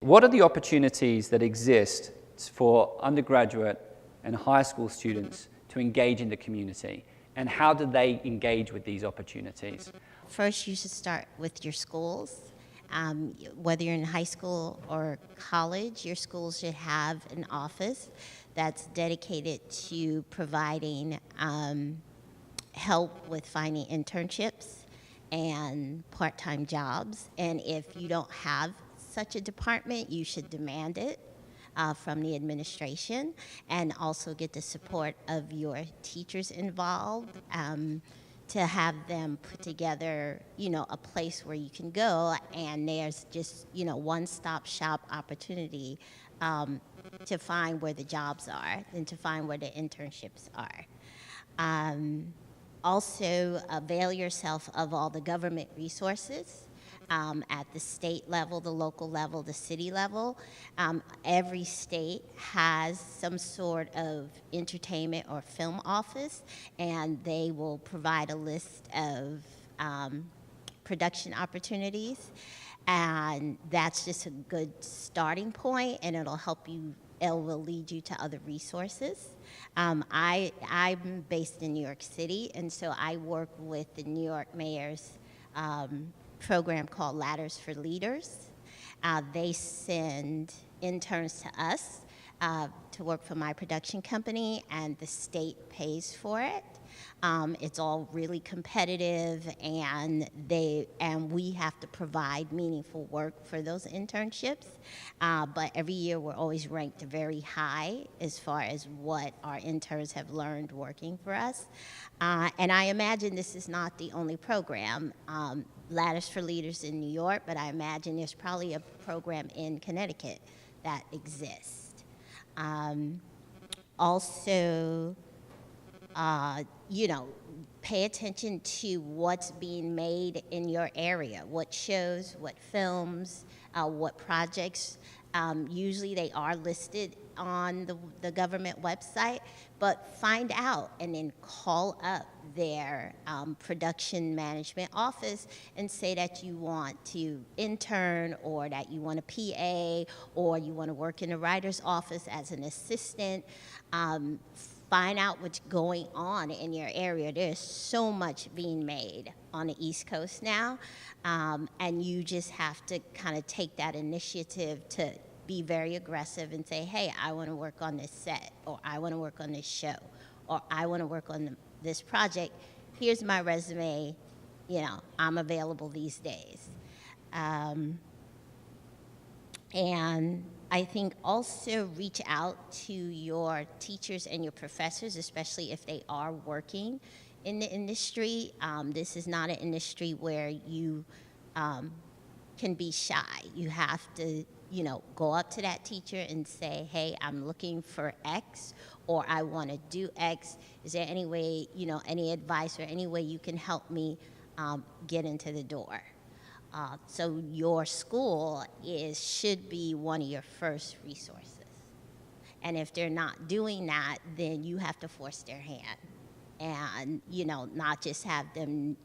What are the opportunities that exist for undergraduate and high school students to engage in the community, and how do they engage with these opportunities? First, you should start with your schools. Whether you're in high school or college, your schools should have an office that's dedicated to providing help with finding internships and part-time jobs. And if you don't have such a department, you should demand it from the administration, and also get the support of your teachers involved to have them put together, a place where you can go, and there's just, one-stop shop opportunity to find where the jobs are and to find where the internships are. Also, avail yourself of all the government resources at the state level, the local level, the city level. Every state has some sort of entertainment or film office, and they will provide a list of production opportunities. And that's just a good starting point, and it'll help you. It will lead you to other resources. I'm based in New York City, and so I work with the New York mayor's program called Ladders for Leaders. They send interns to us to work for my production company, and the state pays for it. It's all really competitive, and we have to provide meaningful work for those internships. But every year we're always ranked very high as far as what our interns have learned working for us. And I imagine this is not the only program. Ladders for Leaders in New York, but I imagine there's probably a program in Connecticut that exists. Also, pay attention to what's being made in your area, what shows, what films, what projects. Usually they are listed on the government website, but find out and then call up their production management office and say that you want to intern, or that you want a PA, or you want to work in the writer's office as an assistant. Find out what's going on in your area. There's so much being made on the East Coast now, and you just have to kind of take that initiative to be very aggressive and say, hey, I want to work on this set, or I want to work on this show, or I want to work on this project. Here's my resume. I'm available these days. And I think also reach out to your teachers and your professors, especially if they are working in the industry. This is not an industry where you can be shy. You have to, go up to that teacher and say, hey, I'm looking for X, or I want to do X. Is there any way, any advice or any way you can help me get into the door? So your school should be one of your first resources. And if they're not doing that, then you have to force their hand. And, not just have them,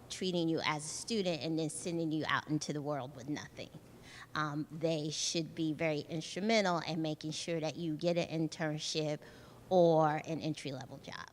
treating you as a student and then sending you out into the world with nothing. They should be very instrumental in making sure that you get an internship or an entry-level job.